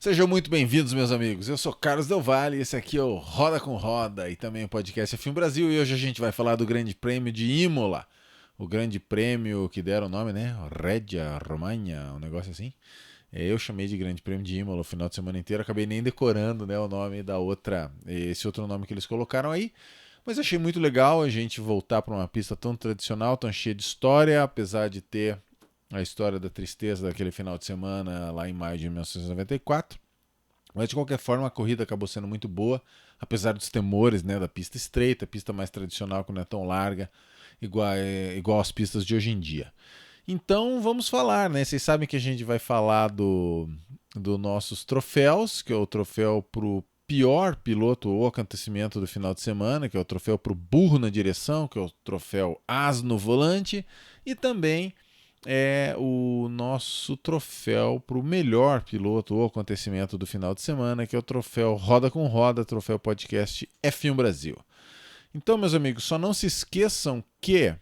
Sejam muito bem-vindos, meus amigos. Eu sou Carlos Del Valle e esse aqui é o Roda com Roda e também o podcast F1 Brasil. E hoje a gente vai falar do Grande Prêmio de Imola. O Grande Prêmio que deram o nome, né? Regia Romagna, um negócio assim. Eu chamei de Grande Prêmio de Imola o final de semana inteiro. Acabei nem decorando, né, o nome da outra, esse outro nome que eles colocaram aí. Mas achei muito legal a gente voltar para uma pista tão tradicional, tão cheia de história, apesar de ter a história da tristeza daquele final de semana lá em maio de 1994. Mas de qualquer forma a corrida acabou sendo muito boa, apesar dos temores, né, da pista estreita, pista mais tradicional que não é tão larga, igual as pistas de hoje em dia. Então vamos falar, né? Vocês sabem que a gente vai falar do nossos troféus, que é o troféu pro pior piloto ou acontecimento do final de semana, que é o troféu pro burro na direção, que é o troféu as no volante, e também o nosso troféu para o melhor piloto ou acontecimento do final de semana, que é o troféu Roda com Roda, troféu podcast F1 Brasil. Então, meus amigos, só não se esqueçam que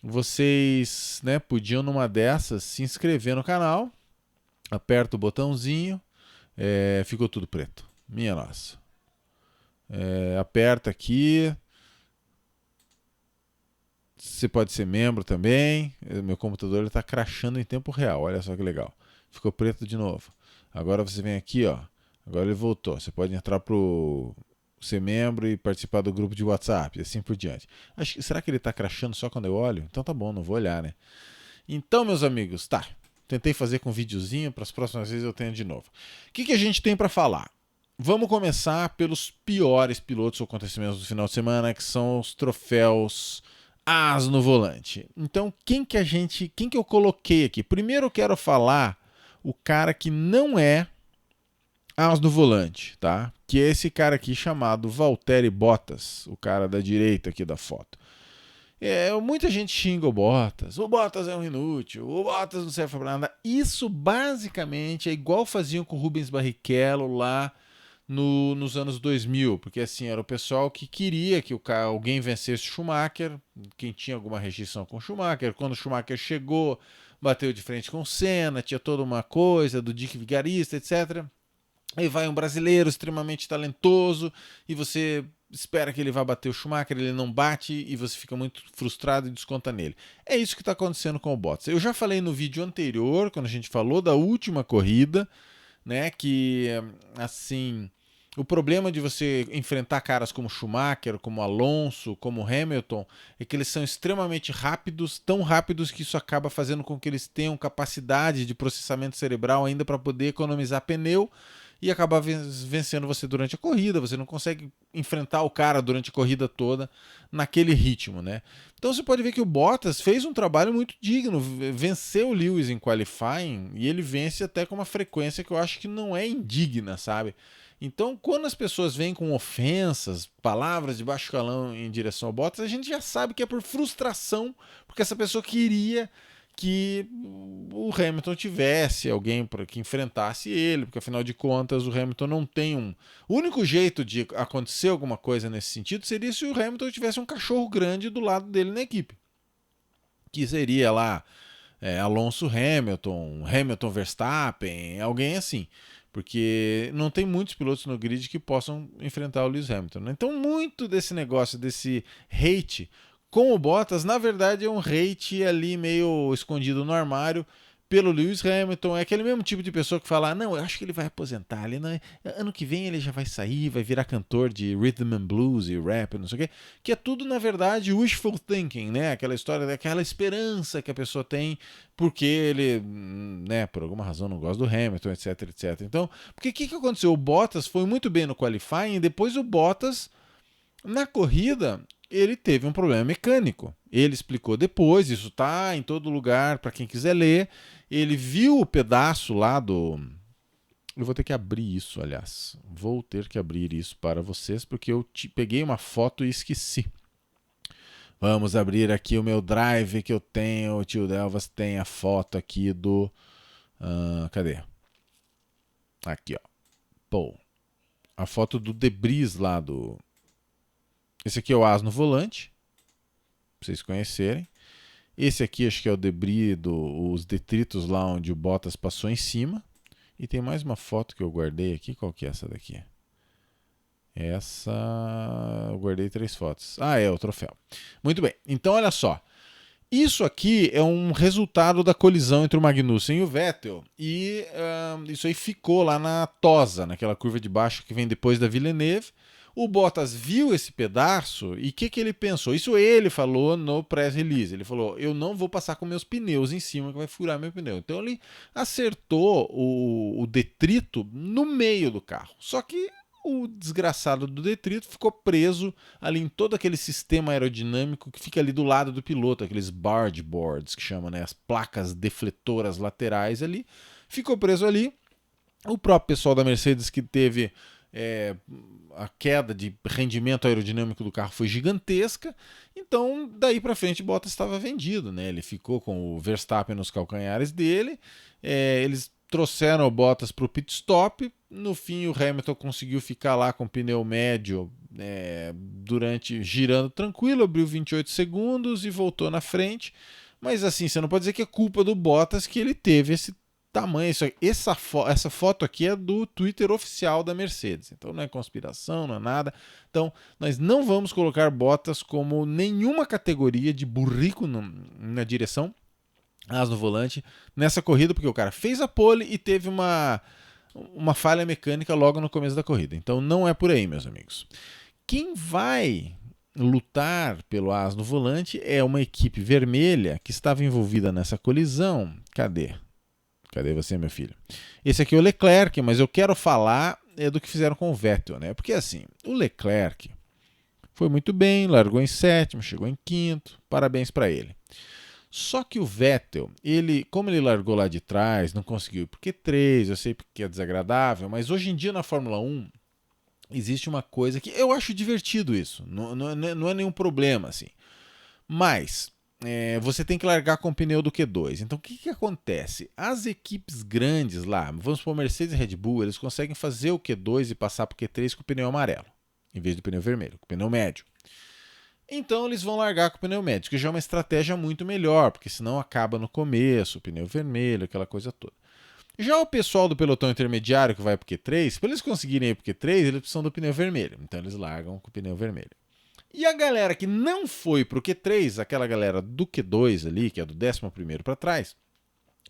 vocês, né, podiam numa dessas se inscrever no canal, aperta o botãozinho, ficou tudo preto. Minha nossa. Aperta aqui. Você pode ser membro também. Meu computador está crashando em tempo real. Olha só que legal. Ficou preto de novo. Agora você vem aqui, ó. Agora ele voltou. Você pode entrar pro ser membro e participar do grupo de WhatsApp e assim por diante. Será que ele está crashando só quando eu olho? Então tá bom, não vou olhar, né? Então, meus amigos, tá. Tentei fazer com um videozinho, para as próximas vezes eu tenho de novo. O que a gente tem para falar? Vamos começar pelos piores pilotos ou acontecimentos do final de semana, que são os troféus as no volante. Então, quem que eu coloquei aqui? Primeiro eu quero falar o cara que não é as no volante, tá? Que é esse cara aqui chamado Valtteri Bottas, o cara da direita aqui da foto. Muita gente xinga o Bottas é um inútil, o Bottas não serve pra nada. Isso basicamente é igual faziam com o Rubens Barrichello lá nos anos 2000, porque assim, era o pessoal que queria que alguém vencesse o Schumacher, quem tinha alguma restrição com o Schumacher. Quando o Schumacher chegou, bateu de frente com o Senna, tinha toda uma coisa do Dick Vigarista, etc. Aí vai um brasileiro extremamente talentoso e você espera que ele vá bater o Schumacher, ele não bate e você fica muito frustrado e desconta nele. É isso que está acontecendo com o Bottas. Eu já falei no vídeo anterior, quando a gente falou da última corrida, né, que assim, o problema de você enfrentar caras como Schumacher, como Alonso, como Hamilton, é que eles são extremamente rápidos, tão rápidos que isso acaba fazendo com que eles tenham capacidade de processamento cerebral ainda para poder economizar pneu e acabar vencendo você durante a corrida. Você não consegue enfrentar o cara durante a corrida toda naquele ritmo, né? Então você pode ver que o Bottas fez um trabalho muito digno, venceu o Lewis em qualifying e ele vence até com uma frequência que eu acho que não é indigna, sabe? Então, quando as pessoas vêm com ofensas, palavras de baixo calão em direção ao Bottas, a gente já sabe que é por frustração, porque essa pessoa queria que o Hamilton tivesse alguém para que enfrentasse ele, porque afinal de contas o Hamilton não tem um... O único jeito de acontecer alguma coisa nesse sentido seria se o Hamilton tivesse um cachorro grande do lado dele na equipe, que seria lá Alonso Hamilton, Hamilton Verstappen, alguém assim, porque não tem muitos pilotos no grid que possam enfrentar o Lewis Hamilton, né? Então muito desse negócio, desse hate com o Bottas, na verdade é um hate ali meio escondido no armário pelo Lewis Hamilton. É aquele mesmo tipo de pessoa que fala: não, eu acho que ele vai aposentar, ano que vem ele já vai sair, vai virar cantor de rhythm and blues e rap, não sei o quê, que é tudo na verdade wishful thinking, né? Aquela história daquela esperança que a pessoa tem porque ele, né, por alguma razão não gosta do Hamilton, etc, etc. Então, porque o que aconteceu? O Bottas foi muito bem no qualifying e depois o Bottas na corrida ele teve um problema mecânico. Ele explicou depois, isso tá em todo lugar para quem quiser ler. Ele viu o pedaço lá do... Eu vou ter que abrir isso, aliás. Vou ter que abrir isso para vocês, porque eu peguei uma foto e esqueci. Vamos abrir aqui o meu drive que eu tenho. O tio Delvas tem a foto aqui do... cadê? Aqui, ó. Pô. A foto do debris lá do... Esse aqui é o as no volante, pra vocês conhecerem. Esse aqui acho que é o debris, os detritos lá onde o Bottas passou em cima. E tem mais uma foto que eu guardei aqui. Qual que é essa daqui? Essa... Eu guardei 3 fotos. Ah, é o troféu. Muito bem. Então, olha só. Isso aqui é um resultado da colisão entre o Magnussen e o Vettel. E isso aí ficou lá na Tosa, naquela curva de baixo que vem depois da Villeneuve. O Bottas viu esse pedaço e o que ele pensou? Isso ele falou no press release. Ele falou: eu não vou passar com meus pneus em cima que vai furar meu pneu. Então ele acertou o detrito no meio do carro. Só que o desgraçado do detrito ficou preso ali em todo aquele sistema aerodinâmico que fica ali do lado do piloto, aqueles barge boards que chamam, né, as placas defletoras laterais ali. Ficou preso ali. O próprio pessoal da Mercedes que teve a queda de rendimento aerodinâmico do carro foi gigantesca, então daí para frente Bottas estava vendido, né? Ele ficou com o Verstappen nos calcanhares dele, eles trouxeram o Bottas para o pit stop, no fim o Hamilton conseguiu ficar lá com o pneu médio durante girando tranquilo, abriu 28 segundos e voltou na frente, mas assim, você não pode dizer que é culpa do Bottas que ele teve esse tamanho. Essa foto aqui é do Twitter oficial da Mercedes, então não é conspiração, não é nada. Então nós não vamos colocar Bottas como nenhuma categoria de burrico na direção, as no volante, nessa corrida, porque o cara fez a pole e teve uma falha mecânica logo no começo da corrida. Então não é por aí, meus amigos. Quem vai lutar pelo as no volante é uma equipe vermelha que estava envolvida nessa colisão. Cadê você, meu filho? Esse aqui é o Leclerc, mas eu quero falar do que fizeram com o Vettel, né? Porque assim, o Leclerc foi muito bem, largou em 7º, chegou em 5º, parabéns para ele. Só que o Vettel, como ele largou lá de trás, não conseguiu ir por Q3, eu sei que é desagradável, mas hoje em dia na Fórmula 1 existe uma coisa que eu acho divertido isso, não é nenhum problema assim. Mas você tem que largar com o pneu do Q2. Então o que acontece? As equipes grandes lá, vamos supor Mercedes e Red Bull, eles conseguem fazer o Q2 e passar para o Q3 com o pneu amarelo, em vez do pneu vermelho, com o pneu médio. Então eles vão largar com o pneu médio, que já é uma estratégia muito melhor, porque senão acaba no começo, o pneu vermelho, aquela coisa toda. Já o pessoal do pelotão intermediário que vai para o Q3, para eles conseguirem ir para o Q3, eles precisam do pneu vermelho. Então eles largam com o pneu vermelho. E a galera que não foi pro Q3, aquela galera do Q2 ali, que é do 11º para trás,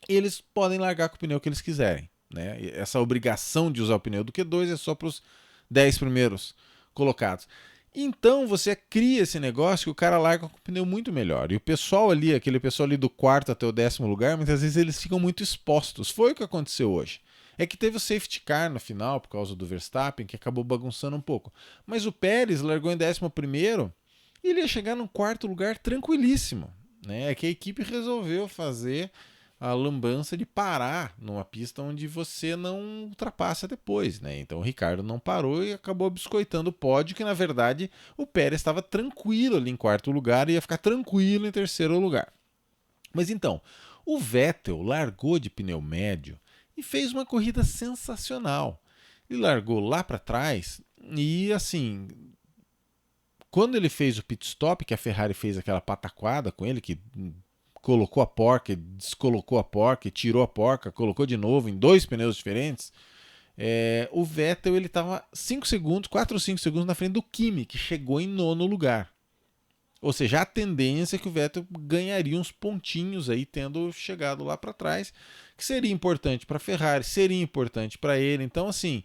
eles podem largar com o pneu que eles quiserem, né? E essa obrigação de usar o pneu do Q2 é só para os 10 primeiros colocados. Então você cria esse negócio que o cara larga com o pneu muito melhor. E o pessoal ali, aquele pessoal ali do 4º até o 10º lugar, muitas vezes eles ficam muito expostos. Foi o que aconteceu hoje. É que teve o safety car no final, por causa do Verstappen, que acabou bagunçando um pouco. Mas o Pérez largou em 11º e ele ia chegar no 4º lugar tranquilíssimo, né? É que a equipe resolveu fazer a lambança de parar numa pista onde você não ultrapassa depois, né? Então o Ricardo não parou e acabou biscoitando o pódio, que na verdade o Pérez estava tranquilo ali em 4º lugar e ia ficar tranquilo em 3º lugar. Mas então, o Vettel largou de pneu médio e fez uma corrida sensacional. Ele largou lá para trás e, assim, quando ele fez o pit stop, que a Ferrari fez aquela pataquada com ele, que colocou a porca, descolocou a porca, tirou a porca, colocou de novo em 2 pneus diferentes, o Vettel ele estava 4 ou 5 segundos na frente do Kimi, que chegou em 9º lugar. Ou seja, a tendência é que o Vettel ganharia uns pontinhos aí, tendo chegado lá para trás, que seria importante para a Ferrari, seria importante para ele. Então, assim,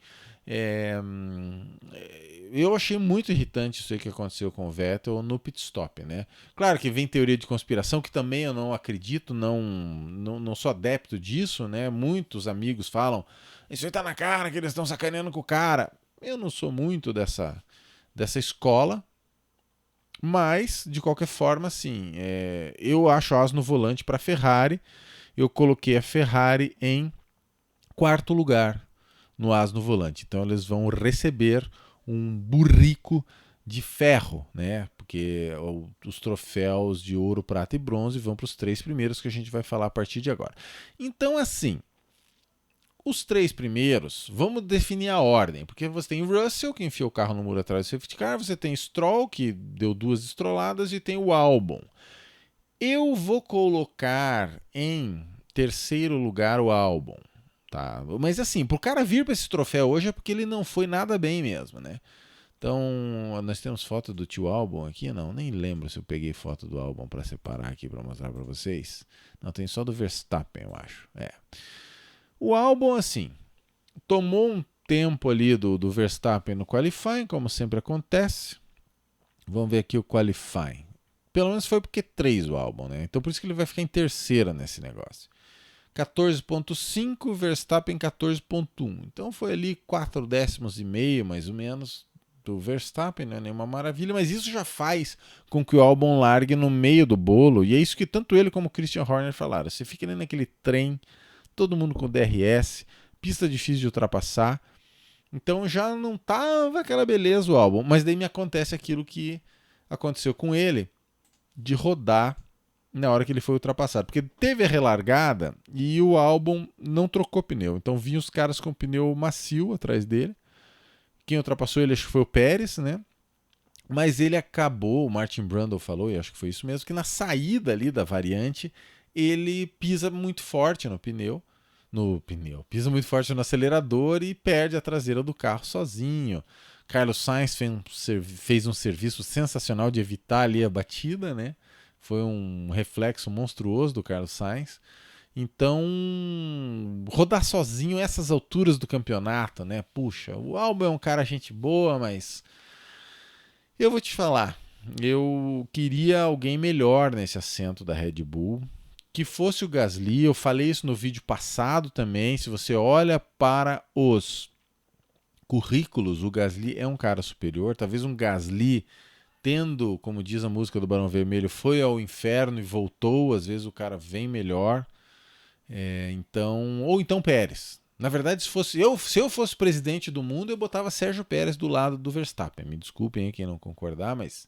eu achei muito irritante isso aí que aconteceu com o Vettel no pit stop, né? Claro que vem teoria de conspiração, que também eu não acredito, não sou adepto disso, né? Muitos amigos falam, isso aí tá na cara que eles estão sacaneando com o cara. Eu não sou muito dessa escola. Mas, de qualquer forma, assim, eu acho as no volante para a Ferrari. Eu coloquei a Ferrari em 4º lugar no as no volante. Então eles vão receber um burrico de ferro, né? Porque os troféus de ouro, prata e bronze vão para os 3 primeiros, que a gente vai falar a partir de agora. Então, assim, os 3 primeiros, vamos definir a ordem, porque você tem Russell, que enfiou o carro no muro atrás do safety car, você tem Stroll, que deu 2 estroladas, e tem o Albon. Eu vou colocar em 3º lugar o Albon. tá? Mas assim, pro cara vir para esse troféu hoje é porque ele não foi nada bem mesmo, né? Então, nós temos foto do tio Albon aqui? Não, nem lembro se eu peguei foto do Albon para separar aqui para mostrar para vocês. Não, tem só do Verstappen, eu acho. O Albon, assim, tomou um tempo ali do Verstappen no qualifying, como sempre acontece. Vamos ver aqui o qualifying. Pelo menos foi porque 3 o Albon, né? Então por isso que ele vai ficar em terceira nesse negócio. 14.5, Verstappen 14.1. Então foi ali 4 décimos e meio, mais ou menos, do Verstappen, não é nenhuma maravilha, mas isso já faz com que o Albon largue no meio do bolo, e é isso que tanto ele como o Christian Horner falaram. Você fica ali naquele trem, todo mundo com DRS, pista difícil de ultrapassar, então já não tava aquela beleza o Albon, mas daí me acontece aquilo que aconteceu com ele, de rodar na hora que ele foi ultrapassado, porque teve a relargada e o Albon não trocou pneu, então vinha os caras com pneu macio atrás dele. Quem ultrapassou ele acho que foi o Pérez, né? Mas ele acabou, o Martin Brundle falou, e acho que foi isso mesmo, que na saída ali da variante, ele pisa muito forte pisa muito forte no acelerador e perde a traseira do carro sozinho. Carlos Sainz fez um serviço sensacional de evitar ali a batida, né? Foi um reflexo monstruoso do Carlos Sainz. Então, rodar sozinho essas alturas do campeonato, né? Puxa, o Albon é um cara gente boa, mas eu vou te falar, eu queria alguém melhor nesse assento da Red Bull, que fosse o Gasly. Eu falei isso no vídeo passado também. Se você olha para os currículos, o Gasly é um cara superior. Talvez um Gasly tendo, como diz a música do Barão Vermelho, foi ao inferno e voltou. Às vezes o cara vem melhor. Ou então Pérez. Na verdade, se eu fosse presidente do mundo, eu botava Sérgio Pérez do lado do Verstappen. Me desculpem aí quem não concordar, mas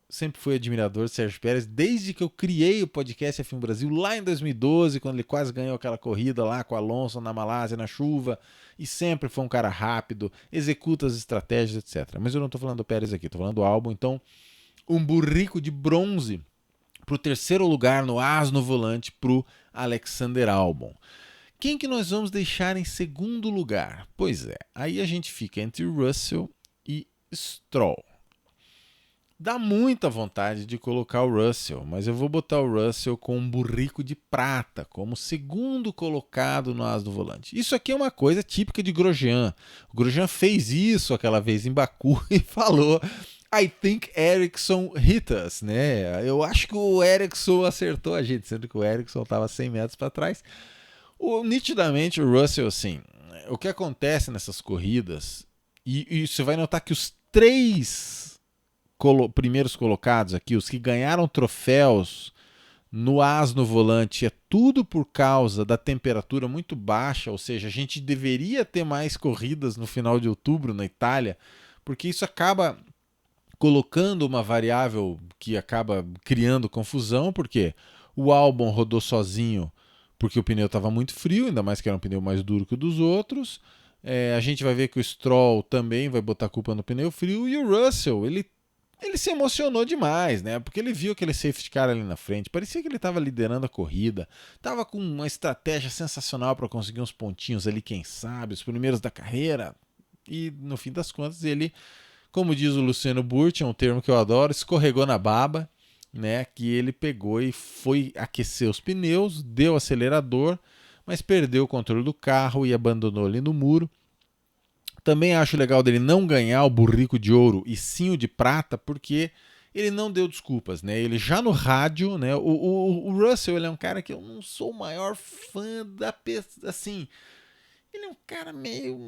sempre fui admirador de Sérgio Pérez desde que eu criei o podcast F1 Brasil lá em 2012, quando ele quase ganhou aquela corrida lá com o Alonso na Malásia, na chuva, e sempre foi um cara rápido, executa as estratégias, etc. Mas eu não estou falando do Pérez aqui, estou falando do Albon. Então, um burrico de bronze para o terceiro lugar no as no volante para o Alexander Albon. Quem que nós vamos deixar em segundo lugar? Pois é, aí a gente fica entre Russell e Stroll. Dá muita vontade de colocar o Russell, mas eu vou botar o Russell com um burrico de prata, como segundo colocado no as do volante. Isso aqui é uma coisa típica de Grosjean. O Grosjean fez isso aquela vez em Baku e falou: I think Ericsson hit us, né? Eu acho que o Ericsson acertou a gente, sendo que o Ericsson estava 100 metros para trás. Nitidamente o Russell, assim, o que acontece nessas corridas, e você vai notar que os 3 primeiros colocados aqui, os que ganharam troféus no as no volante, é tudo por causa da temperatura muito baixa, ou seja, a gente deveria ter mais corridas no final de outubro na Itália, porque isso acaba colocando uma variável que acaba criando confusão, porque o Albon rodou sozinho porque o pneu estava muito frio, ainda mais que era um pneu mais duro que o dos outros. A gente vai ver que o Stroll também vai botar a culpa no pneu frio, e o Russell, ele se emocionou demais, né? Porque ele viu aquele safety car ali na frente, parecia que ele estava liderando a corrida, estava com uma estratégia sensacional para conseguir uns pontinhos ali, quem sabe, os primeiros da carreira, e no fim das contas ele, como diz o Luciano Burti, é um termo que eu adoro, escorregou na baba, né? Que ele pegou e foi aquecer os pneus, deu acelerador, mas perdeu o controle do carro e abandonou ali no muro. Também acho legal dele não ganhar o burrico de ouro e sim o de prata, porque ele não deu desculpas, né? Ele já no rádio, né? O Russell, ele é um cara que eu não sou o maior fã da pessoa, assim. Ele é um cara meio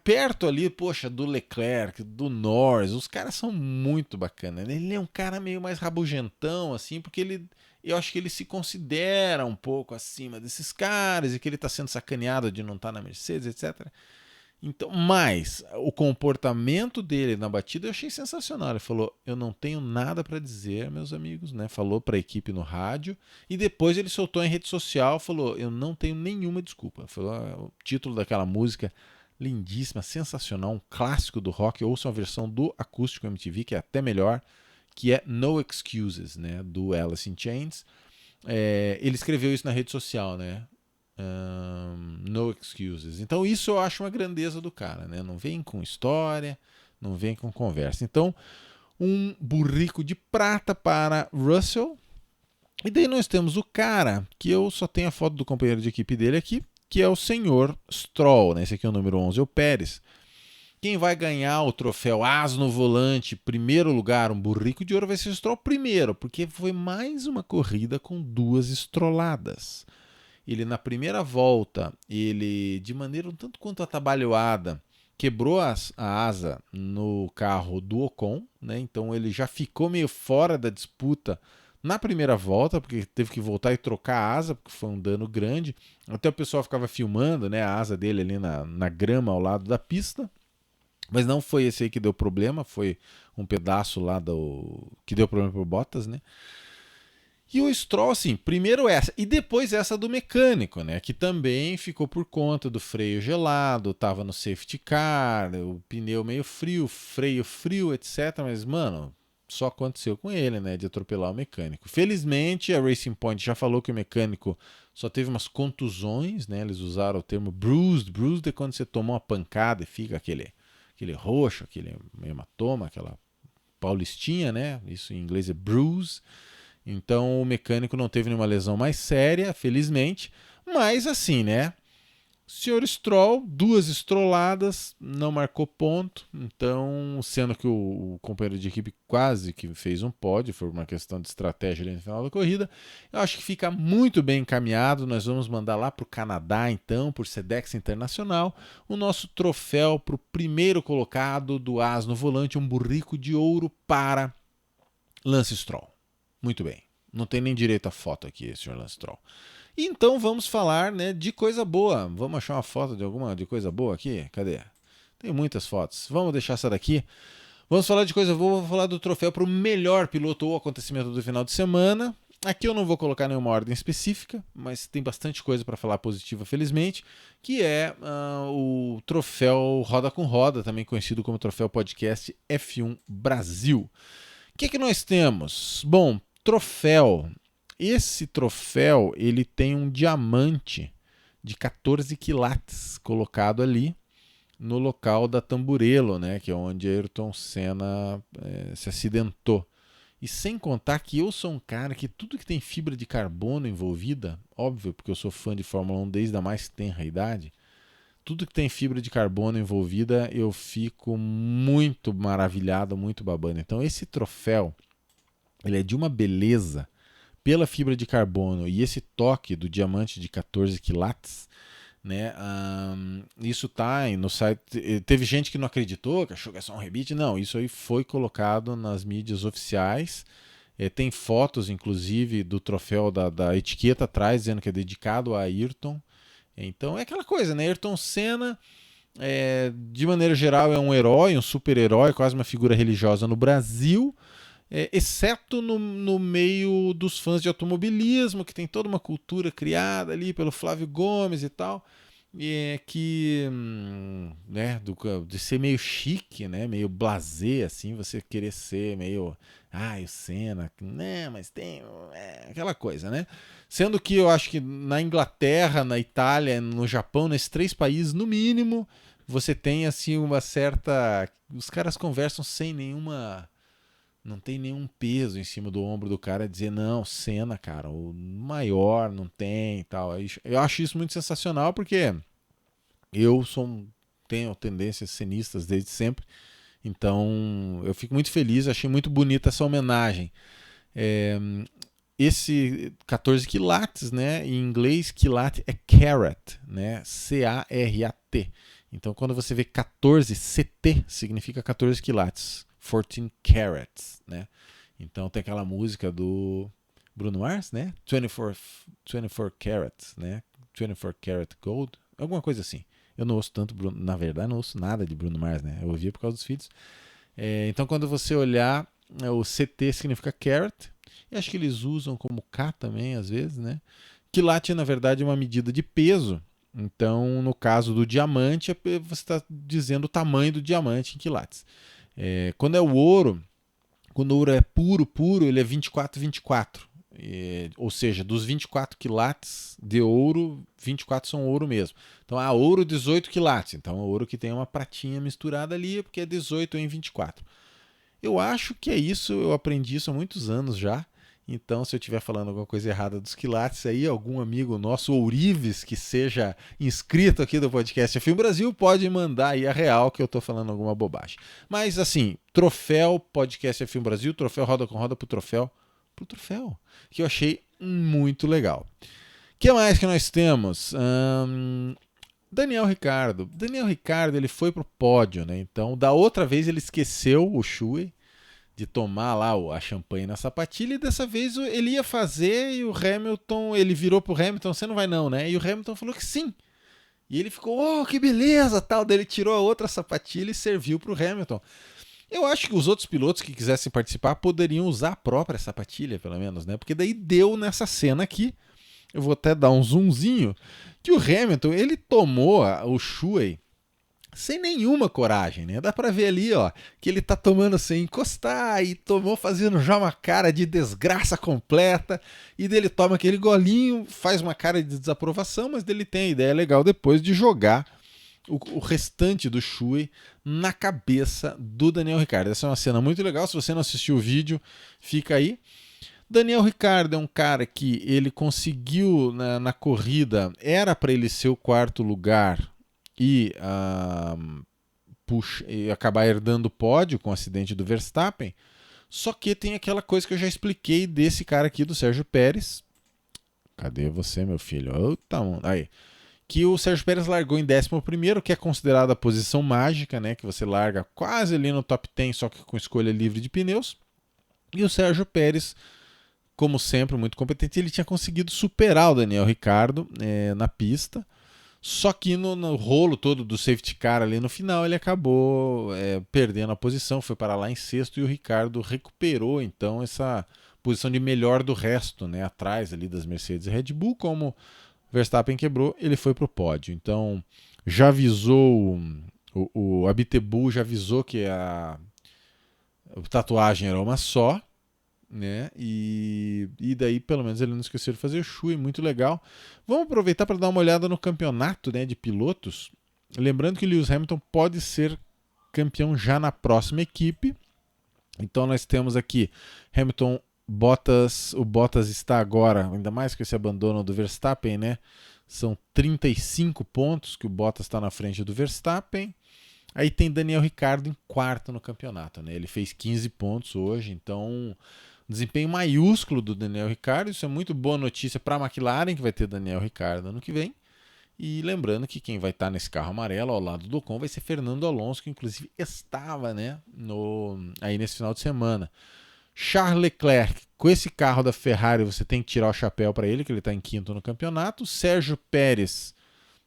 perto ali, poxa, do Leclerc, do Norris, os caras são muito bacanas. Ele é um cara meio mais rabugentão, assim, porque eu acho que ele se considera um pouco acima desses caras e que ele está sendo sacaneado de não estar na Mercedes, etc. Então, mas o comportamento dele na batida eu achei sensacional. Ele falou: eu não tenho nada para dizer, meus amigos, né? Falou para a equipe no rádio e depois ele soltou em rede social, falou: eu não tenho nenhuma desculpa. Falou o título daquela música lindíssima, sensacional, um clássico do rock. Ouçam a versão do Acústico MTV, que é até melhor, que é No Excuses, né? Do Alice in Chains. Ele escreveu isso na rede social, né? No excuses. Então isso eu acho uma grandeza do cara, né? Não vem com história, não vem com conversa. Então, um burrico de prata para Russell. E daí nós temos o cara, que eu só tenho a foto do companheiro de equipe dele aqui, que é o senhor Stroll, né? Esse aqui é o número 11, é o Pérez. Quem vai ganhar o troféu As no Volante, primeiro lugar, um burrico de ouro, vai ser o Stroll primeiro, porque foi mais uma corrida com 2 estroladas. Ele, na primeira volta, ele, de maneira um tanto quanto atabalhoada, quebrou a asa no carro do Ocon, né? Então ele já ficou meio fora da disputa na primeira volta, porque teve que voltar e trocar a asa, porque foi um dano grande. Até o pessoal ficava filmando, né, a asa dele ali na grama ao lado da pista. Mas não foi esse aí que deu problema, foi um pedaço lá que deu problema pro Bottas, né? E o Stroll, assim, primeiro essa, e depois essa do mecânico, né? Que também ficou por conta do freio gelado, tava no safety car, o pneu meio frio, freio frio, etc. Mas, mano, só aconteceu com ele, né? De atropelar o mecânico. Felizmente, a Racing Point já falou que o mecânico só teve umas contusões, né? Eles usaram o termo bruised. Bruised é quando você toma uma pancada e fica aquele roxo, aquele hematoma, aquela paulistinha, né? Isso em inglês é bruise. Então o mecânico não teve nenhuma lesão mais séria, felizmente. Mas assim, né? Senhor Stroll, 2 estroladas, não marcou ponto. Então, sendo que o companheiro de equipe quase que fez um pódio, foi uma questão de estratégia ali no final da corrida. Eu acho que fica muito bem encaminhado. Nós vamos mandar lá para o Canadá, então, por Sedex Internacional, o nosso troféu para o primeiro colocado do As no Volante, um burrico de ouro para Lance Stroll. Muito bem. Não tem nem direito a foto aqui, senhor Lance Stroll. Então vamos falar, né, de coisa boa. Vamos achar uma foto de coisa boa aqui? Cadê? Tem muitas fotos. Vamos deixar essa daqui. Vamos falar de coisa boa. Vou falar do troféu para o melhor piloto ou acontecimento do final de semana. Aqui eu não vou colocar nenhuma ordem específica, mas tem bastante coisa para falar positiva, felizmente, que é o troféu Roda com Roda, também conhecido como troféu podcast F1 Brasil. O que nós temos? Bom, troféu. Esse troféu, ele tem um diamante de 14 quilates colocado ali no local da Tamburello, né, que é onde Ayrton Senna se acidentou. E sem contar que eu sou um cara que tudo que tem fibra de carbono envolvida, óbvio, porque eu sou fã de Fórmula 1 desde a mais tenra idade, tudo que tem fibra de carbono envolvida eu fico muito maravilhado, muito babando. Então esse troféu, ele é de uma beleza pela fibra de carbono e esse toque do diamante de 14 quilates, né? Isso tá no site. Teve gente que não acreditou, que achou que é só um rebite. Não, isso aí foi colocado nas mídias oficiais. Tem fotos, inclusive, do troféu da etiqueta atrás, dizendo que é dedicado a Ayrton. Então é aquela coisa, né? Ayrton Senna, de maneira geral, é um herói, um super-herói, quase uma figura religiosa no Brasil. Exceto no meio dos fãs de automobilismo, que tem toda uma cultura criada ali pelo Flávio Gomes e tal, né, de ser meio chique, né, meio blasé, assim, você querer ser meio, o Senna, né, mas tem aquela coisa, né? Sendo que eu acho que na Inglaterra, na Itália, no Japão, nesses 3 países, no mínimo, você tem assim uma certa... Os caras conversam sem nenhuma... Não tem nenhum peso em cima do ombro do cara dizer, não, Senna, cara, o maior, não tem e tal. Eu acho isso muito sensacional porque eu tenho tendências cenistas desde sempre. Então eu fico muito feliz, achei muito bonita essa homenagem. Esse 14 quilates, né, em inglês, quilate é carat, né, C-A-R-A-T. Então quando você vê 14, CT significa 14 quilates. 14 carats, né? Então tem aquela música do Bruno Mars, né? 24 carats, né? 24 carat gold, alguma coisa assim. Eu não ouço tanto, na verdade, não ouço nada de Bruno Mars, né? Eu ouvia por causa dos filhos. Então quando você olhar, o CT significa carat, e acho que eles usam como K também, às vezes, né? Quilate, na verdade, é uma medida de peso. Então, no caso do diamante, você está dizendo o tamanho do diamante em quilates. Quando é o ouro, quando o ouro é puro, ele é 24. ou seja, dos 24 quilates de ouro, 24 são ouro mesmo. Então, ouro 18 quilates. Então, ouro que tem uma pratinha misturada ali, porque é 18 em 24. Eu acho que é isso, eu aprendi isso há muitos anos já. Então, se eu estiver falando alguma coisa errada dos quilates aí, algum amigo nosso, ourives, que seja inscrito aqui do podcast F1 Brasil, pode mandar aí a real que eu estou falando alguma bobagem. Mas, assim, troféu podcast F1 Brasil, troféu Roda com Roda pro troféu, que eu achei muito legal. O que mais que nós temos? Daniel Ricciardo. Daniel Ricciardo, ele foi pro pódio, né? Então, da outra vez ele esqueceu o Shui de tomar lá a champanhe na sapatilha, e dessa vez ele ia fazer e o Hamilton, ele virou pro Hamilton, você não vai não, né? E o Hamilton falou que sim. E ele ficou, oh, que beleza, tal. Daí ele tirou a outra sapatilha e serviu pro Hamilton. Eu acho que os outros pilotos que quisessem participar poderiam usar a própria sapatilha, pelo menos, né? Porque daí deu nessa cena aqui, eu vou até dar um zoomzinho, que o Hamilton, ele tomou o Shui sem nenhuma coragem, né? Dá pra ver ali, ó, que ele tá tomando sem encostar e tomou fazendo já uma cara de desgraça completa, e dele toma aquele golinho, faz uma cara de desaprovação, mas dele tem a ideia legal depois de jogar o restante do Shui na cabeça do Daniel Ricciardo. Essa é uma cena muito legal, se você não assistiu o vídeo, fica aí. Daniel Ricciardo é um cara que ele conseguiu na corrida, era para ele ser o quarto lugar e acabar herdando o pódio com o acidente do Verstappen, só que tem aquela coisa que eu já expliquei desse cara aqui, do Sérgio Pérez. Cadê você, meu filho? Aí. Que o Sérgio Pérez largou em 11º, que é considerada a posição mágica, né? Que você larga quase ali no top 10, só que com escolha livre de pneus. E o Sérgio Pérez, como sempre, muito competente, ele tinha conseguido superar o Daniel Ricciardo na pista. Só que no rolo todo do safety car ali no final, ele acabou perdendo a posição, foi para lá em sexto, e o Ricciardo recuperou então essa posição de melhor do resto, né, atrás ali das Mercedes e Red Bull. Como Verstappen quebrou, ele foi para o pódio. Então já avisou, o Abiteboul já avisou que a tatuagem era uma só, né? E daí pelo menos ele não esqueceu de fazer o Shui, muito legal. Vamos aproveitar para dar uma olhada no campeonato, né, de pilotos. Lembrando que o Lewis Hamilton pode ser campeão já na próxima equipe. Então nós temos aqui Hamilton, Bottas. O Bottas está agora, ainda mais com esse abandono do Verstappen, né? São 35 pontos que o Bottas está na frente do Verstappen. Aí tem Daniel Ricciardo em quarto no campeonato, né? Ele fez 15 pontos hoje, então desempenho maiúsculo do Daniel Ricciardo. Isso é muito boa notícia para a McLaren, que vai ter Daniel Ricciardo ano que vem. E lembrando que quem vai estar nesse carro amarelo ao lado do Ocon vai ser Fernando Alonso, que inclusive estava, né, aí nesse final de semana. Charles Leclerc, com esse carro da Ferrari você tem que tirar o chapéu para ele, que ele está em quinto no campeonato. Sérgio Pérez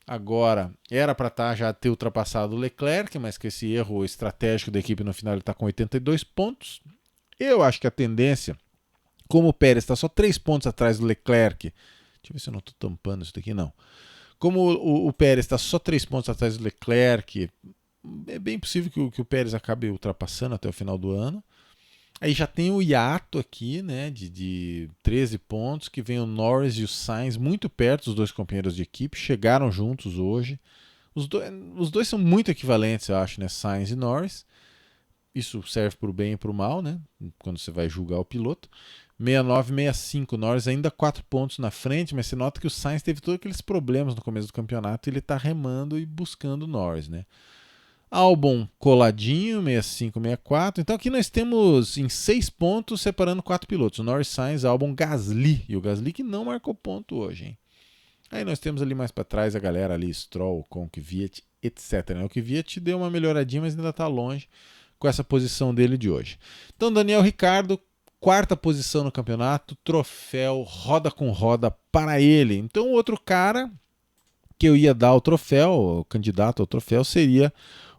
agora era para já ter ultrapassado o Leclerc, mas com esse erro estratégico da equipe no final ele está com 82 pontos. Eu acho que a tendência, como o Pérez está só 3 pontos atrás do Leclerc, deixa eu ver se eu não estou tampando isso daqui, não. Como o Pérez está só 3 pontos atrás do Leclerc, é bem possível que o Pérez acabe ultrapassando até o final do ano. Aí já tem o hiato aqui, né, de 13 pontos, que vem o Norris e o Sainz muito perto, os dois companheiros de equipe, chegaram juntos hoje. Os dois são muito equivalentes, eu acho, né, Sainz e Norris. Isso serve para o bem e para o mal, né, quando você vai julgar o piloto. 69, 65, Norris ainda 4 pontos na frente, mas você nota que o Sainz teve todos aqueles problemas no começo do campeonato e ele está remando e buscando o Norris, né. Albon coladinho, 65, 64. Então aqui nós temos em 6 pontos separando 4 pilotos. Norris, Sainz, Albon, Gasly. E o Gasly que não marcou ponto hoje, hein? Aí nós temos ali mais para trás a galera ali, Stroll, Conk, Kvyat, etc. O Kvyat deu uma melhoradinha, mas ainda está longe com essa posição dele de hoje. Então Daniel Ricciardo, quarta posição no campeonato, troféu, roda com roda para ele. Então o outro cara que eu ia dar o troféu, o candidato ao troféu, seria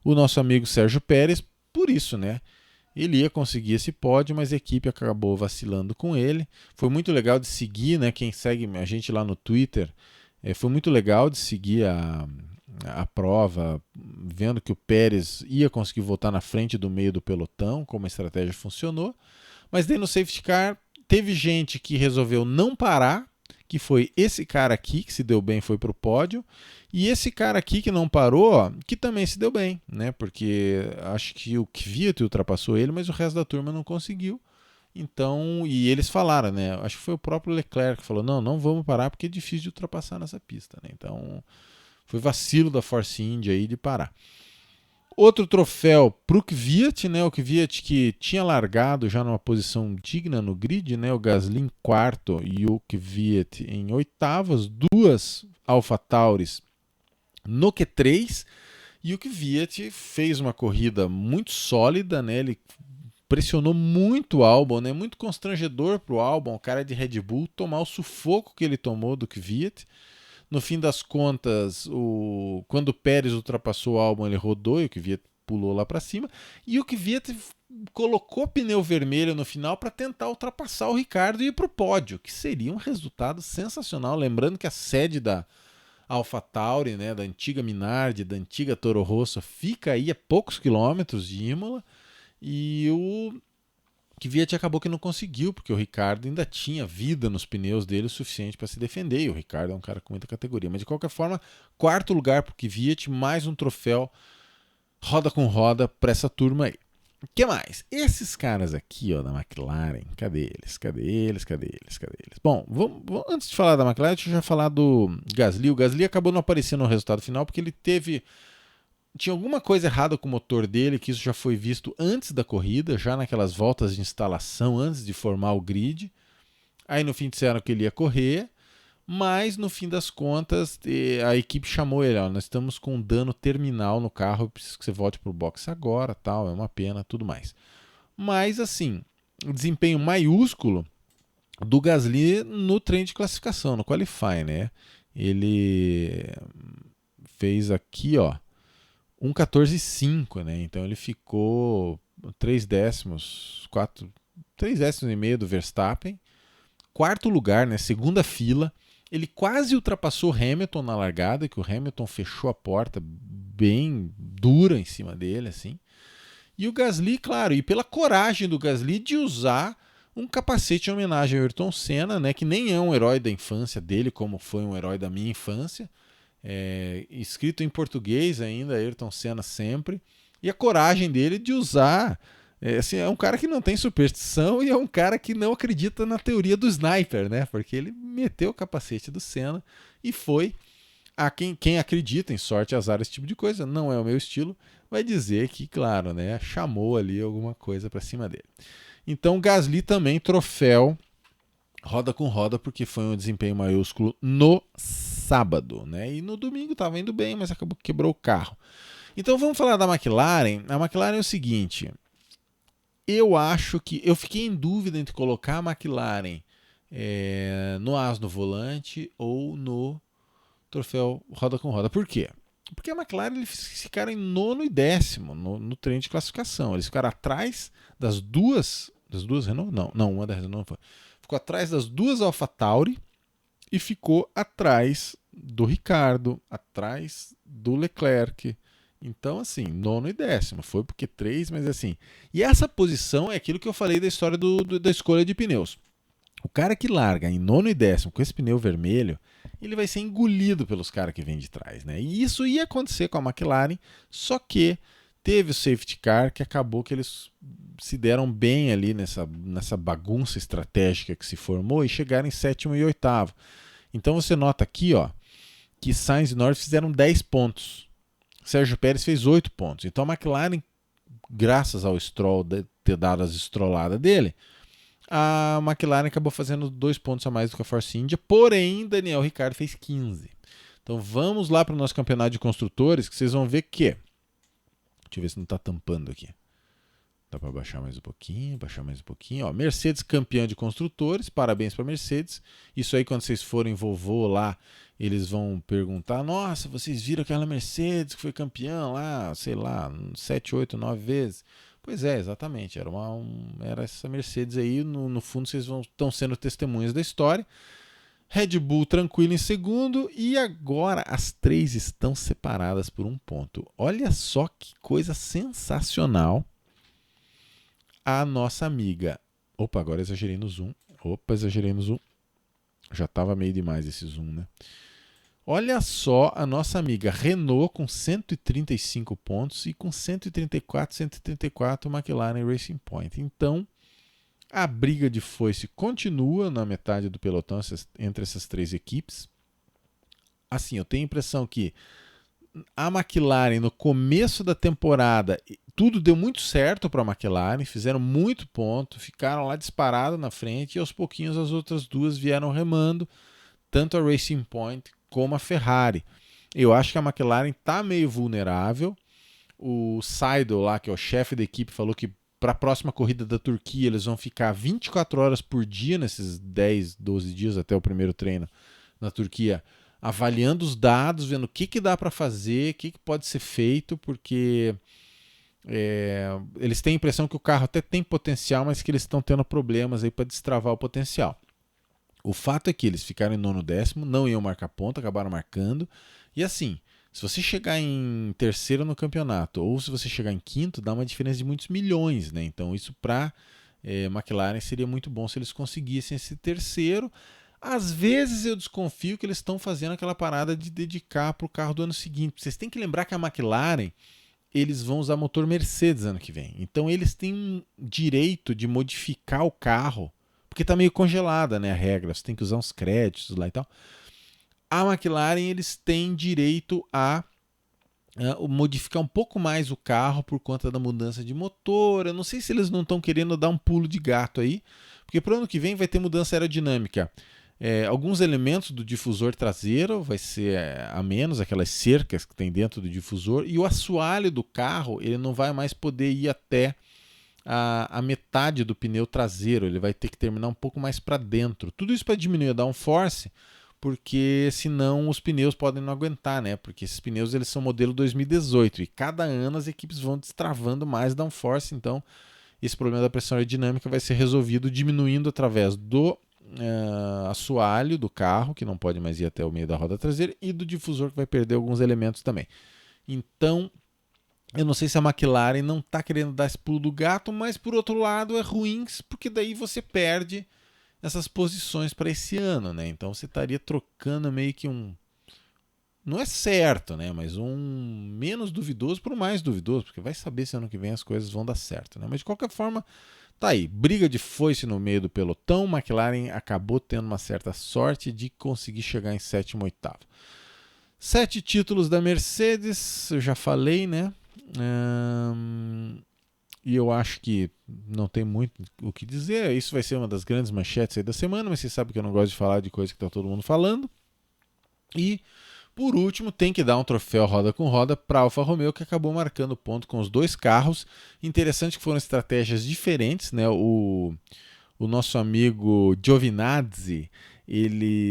o nosso amigo Sérgio Pérez. Por isso, né? Ele ia conseguir esse pódio, mas a equipe acabou vacilando com ele. Foi muito legal de seguir, né? Quem segue a gente lá no Twitter, foi muito legal de seguir a prova, vendo que o Pérez ia conseguir voltar na frente do meio do pelotão, como a estratégia funcionou. Mas daí no safety car Teve gente que resolveu não parar, que foi esse cara aqui, que se deu bem, foi para o pódio, e esse cara aqui que não parou, que também se deu bem, né? Porque acho que o Kvyat ultrapassou ele, mas o resto da turma não conseguiu. Então, e eles falaram, né? Acho que foi o próprio Leclerc que falou: não vamos parar porque é difícil de ultrapassar nessa pista, né? Então, foi vacilo da Force India aí de parar. Outro troféu para o Kvyat, né? O Kvyat que tinha largado já numa posição digna no grid, né? O Gasly em quarto e o Kvyat em oitavas, duas AlphaTauris no Q3, e o Kvyat fez uma corrida muito sólida, né? Ele pressionou muito o Albon, né? Muito constrangedor para o Albon, o cara de Red Bull, tomar o sufoco que ele tomou do Kvyat. No fim das contas, quando o Pérez ultrapassou o Albon, ele rodou e o Kvyat pulou lá para cima. E o Kvyat colocou pneu vermelho no final para tentar ultrapassar o Ricciardo e ir para o pódio, que seria um resultado sensacional. Lembrando que a sede da AlphaTauri, né, da antiga Minardi, da antiga Toro Rosso, fica aí a poucos quilômetros de Imola. E o Kvyat acabou que não conseguiu, porque o Ricciardo ainda tinha vida nos pneus dele o suficiente para se defender, e o Ricciardo é um cara com muita categoria. Mas de qualquer forma, quarto lugar para o Kvyat, mais um troféu roda com roda para essa turma aí. O que mais? Esses caras aqui, ó, da McLaren, cadê eles? Bom, antes de falar da McLaren, deixa eu já falar do Gasly. O Gasly acabou não aparecendo no resultado final porque ele tinha alguma coisa errada com o motor dele, que isso já foi visto antes da corrida, já naquelas voltas de instalação, antes de formar o grid. Aí no fim disseram que ele ia correr, mas no fim das contas a equipe chamou ele: ó, nós estamos com um dano terminal no carro, eu preciso que você volte pro box agora, tal, é uma pena, tudo mais. Mas assim, o desempenho maiúsculo do Gasly no treino de classificação, no Qualify, né? Ele fez aqui, ó, 1,14,5, né? Então ele ficou 3 décimos, 3 décimos e meio do Verstappen. Quarto lugar, né? Segunda fila. Ele quase ultrapassou o Hamilton na largada, que o Hamilton fechou a porta bem dura em cima dele, assim. E o Gasly, claro, e pela coragem do Gasly de usar um capacete em homenagem ao Ayrton Senna, né? Que nem é um herói da infância dele, como foi um herói da minha infância. Escrito em português ainda, Ayrton Senna sempre, e a coragem dele de usar, assim, é um cara que não tem superstição e é um cara que não acredita na teoria do sniper, né? Porque ele meteu o capacete do Senna e foi a quem acredita em sorte, azar, esse tipo de coisa, não é o meu estilo, vai dizer que, claro, né, chamou ali alguma coisa para cima dele. Então Gasly também troféu roda com roda, porque foi um desempenho maiúsculo no sábado, né? E no domingo estava indo bem, mas acabou que quebrou o carro. Então vamos falar da McLaren. A McLaren é o seguinte: eu acho que eu fiquei em dúvida entre colocar a McLaren no as no volante ou no troféu roda com roda. Por quê? Porque a McLaren eles ficaram em nono e décimo no treino de classificação. Eles ficaram atrás das duas Renault? Não, uma da Renault não foi. Ficou atrás das duas AlphaTauri e ficou atrás do Ricciardo, atrás do Leclerc. Então, assim, nono e décimo. Foi porque 3, mas assim. E essa posição é aquilo que eu falei da história da escolha de pneus. O cara que larga em nono e décimo com esse pneu vermelho, ele vai ser engolido pelos caras que vêm de trás, né? E isso ia acontecer com a McLaren, só que teve o safety car que acabou que eles se deram bem ali nessa bagunça estratégica que se formou e chegaram em sétimo e oitavo. Então você nota aqui, ó, que Sainz e Norris fizeram 10 pontos. Sérgio Pérez fez 8 pontos. Então a McLaren, graças ao Stroll ter dado as estroladas dele, a McLaren acabou fazendo 2 pontos a mais do que a Force India, porém Daniel Ricciardo fez 15. Então vamos lá para o nosso campeonato de construtores, que vocês vão ver que... Deixa eu ver se não está tampando aqui. Dá para baixar mais um pouquinho, Ó, Mercedes campeã de construtores, parabéns para Mercedes. Isso aí, quando vocês forem vovô lá, eles vão perguntar: nossa, vocês viram aquela Mercedes que foi campeã lá, sei lá, 7, 8, 9 vezes? Pois é, exatamente, era essa Mercedes aí. No fundo, vocês estão sendo testemunhas da história. Red Bull tranquilo em segundo, e agora as 3 estão separadas por 1 ponto. Olha só que coisa sensacional. A nossa amiga... Opa, agora exagerei no zoom. Opa, exagerei no zoom. Já estava meio demais esse zoom, né? Olha só a nossa amiga Renault com 135 pontos e com 134 McLaren Racing Point. Então, a briga de foice continua na metade do pelotão entre essas três equipes. Assim, eu tenho a impressão que a McLaren no começo da temporada tudo deu muito certo para a McLaren, fizeram muito ponto, ficaram lá disparados na frente e aos pouquinhos as outras duas vieram remando, tanto a Racing Point como a Ferrari. Eu acho que a McLaren está meio vulnerável. O Seidel lá, que é o chefe da equipe, falou que para a próxima corrida da Turquia eles vão ficar 24 horas por dia nesses 10, 12 dias até o primeiro treino na Turquia, avaliando os dados, vendo o que dá para fazer, o que pode ser feito, porque eles têm a impressão que o carro até tem potencial, mas que eles estão tendo problemas aí para destravar o potencial. O fato é que eles ficaram em nono décimo, não iam marcar ponto, acabaram marcando. E assim, se você chegar em terceiro no campeonato ou se você chegar em quinto, dá uma diferença de muitos milhões, né? Então isso para McLaren seria muito bom se eles conseguissem esse terceiro. Às vezes eu desconfio que eles estão fazendo aquela parada de dedicar para o carro do ano seguinte. Vocês têm que lembrar que a McLaren eles vão usar motor Mercedes ano que vem. Então eles têm um direito de modificar o carro, porque está meio congelada, né, a regra. Você tem que usar uns créditos lá e tal. A McLaren eles têm direito a modificar um pouco mais o carro por conta da mudança de motor. Eu não sei se eles não estão querendo dar um pulo de gato aí, porque para o ano que vem vai ter mudança aerodinâmica. Alguns elementos do difusor traseiro vai ser a menos, aquelas cercas que tem dentro do difusor, e o assoalho do carro ele não vai mais poder ir até a metade do pneu traseiro, ele vai ter que terminar um pouco mais para dentro. Tudo isso para diminuir a downforce, porque senão os pneus podem não aguentar, né? Porque esses pneus eles são modelo 2018 e cada ano as equipes vão destravando mais downforce, então esse problema da pressão aerodinâmica vai ser resolvido diminuindo através do assoalho do carro, que não pode mais ir até o meio da roda traseira, e do difusor, que vai perder alguns elementos também. Então, eu não sei se a McLaren não está querendo dar esse pulo do gato, mas por outro lado é ruim, porque daí você perde essas posições para esse ano, né? Então você estaria trocando meio que um... Não é certo, né? Mas um menos duvidoso por um mais duvidoso, porque vai saber se ano que vem as coisas vão dar certo, né? Mas de qualquer forma, tá aí, briga de foice no meio do pelotão. McLaren acabou tendo uma certa sorte de conseguir chegar em sétimo, oitavo. 7 títulos da Mercedes, eu já falei, né? E eu acho que não tem muito o que dizer. Isso vai ser uma das grandes manchetes aí da semana, mas você sabe que eu não gosto de falar de coisa que está todo mundo falando. E, por último, tem que dar um troféu roda com roda para a Alfa Romeo, que acabou marcando ponto com os dois carros. Interessante que foram estratégias diferentes, né? O nosso amigo Giovinazzi,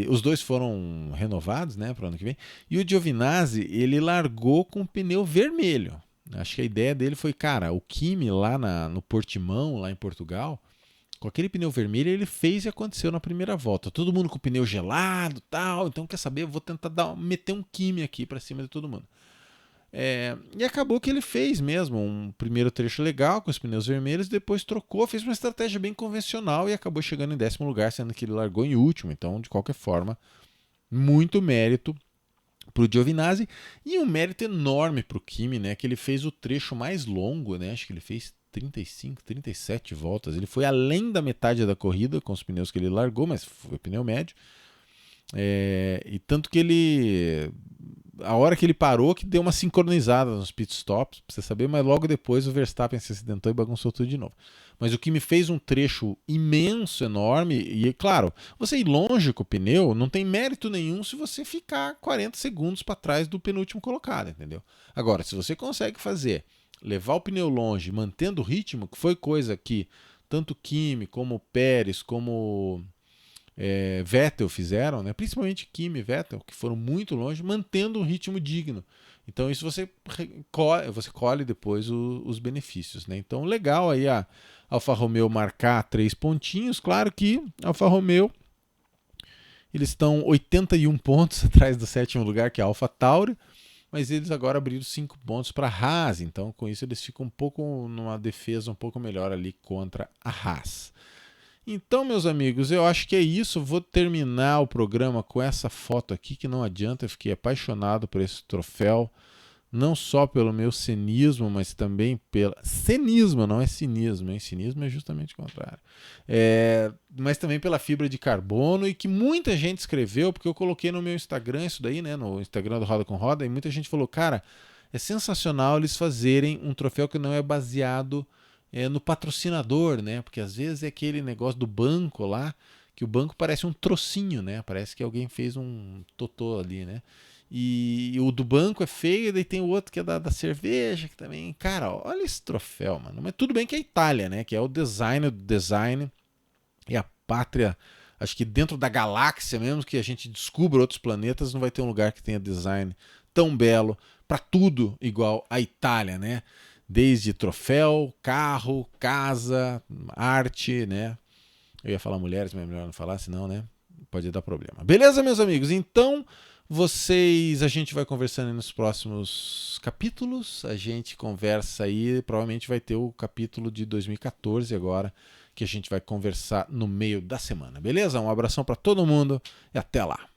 os dois foram renovados, né, para o ano que vem. E o Giovinazzi, ele largou com pneu vermelho. Acho que a ideia dele foi, cara, o Kimi lá no Portimão, lá em Portugal, com aquele pneu vermelho, ele fez e aconteceu na primeira volta. Todo mundo com o pneu gelado, tal. Então, quer saber? Eu vou tentar meter um Kimi aqui para cima de todo mundo. E acabou que ele fez mesmo um primeiro trecho legal com os pneus vermelhos, depois trocou, fez uma estratégia bem convencional e acabou chegando em 10º lugar, sendo que ele largou em último. Então, de qualquer forma, muito mérito para o Giovinazzi e um mérito enorme para o Kimi, né, que ele fez o trecho mais longo, né, acho que ele fez 35, 37 voltas. Ele foi além da metade da corrida com os pneus que ele largou, mas foi pneu médio. E tanto que ele... A hora que ele parou, que deu uma sincronizada nos pitstops, pra você saber, mas logo depois o Verstappen se acidentou e bagunçou tudo de novo. Mas o que me fez um trecho imenso, enorme, e claro, você ir longe com o pneu não tem mérito nenhum se você ficar 40 segundos para trás do penúltimo colocado, entendeu? Agora, se você consegue levar o pneu longe, mantendo o ritmo, que foi coisa que tanto Kimi, como Pérez, como Vettel fizeram, né? Principalmente Kimi e Vettel, que foram muito longe, mantendo um ritmo digno. Então isso você colhe depois os benefícios, né? Então legal aí a Alfa Romeo marcar 3 pontinhos. Claro que a Alfa Romeo eles estão 81 pontos atrás do 7º lugar, que é a Alfa Tauri, mas eles agora abriram 5 pontos para a Haas. Então com isso eles ficam um pouco numa defesa um pouco melhor ali contra a Haas. Então, meus amigos, eu acho que é isso. Vou terminar o programa com essa foto aqui, que não adianta, eu fiquei apaixonado por esse troféu. Não só pelo meu cinismo, mas também pela... Cinismo, não é cinismo, hein? Cinismo é justamente o contrário. Mas também pela fibra de carbono, e que muita gente escreveu, porque eu coloquei no meu Instagram isso daí, né? No Instagram do Roda com Roda, e muita gente falou, cara, é sensacional eles fazerem um troféu que não é baseado no patrocinador, né? Porque às vezes é aquele negócio do banco lá, que o banco parece um trocinho, né? Parece que alguém fez um totô ali, né? E o do banco é feio, e daí tem o outro que é da cerveja, que também. Cara, olha esse troféu, mano. Mas tudo bem que é Itália, né? Que é o design do design. E a pátria. Acho que dentro da galáxia, mesmo que a gente descubra outros planetas, não vai ter um lugar que tenha design tão belo para tudo igual a Itália, né? Desde troféu, carro, casa, arte, né? Eu ia falar mulheres, mas é melhor não falar, senão, né? Pode dar problema. Beleza, meus amigos? Então, a gente vai conversando nos próximos capítulos. A gente conversa aí, provavelmente vai ter o capítulo de 2014 agora, que a gente vai conversar no meio da semana. Beleza? Um abração para todo mundo e até lá.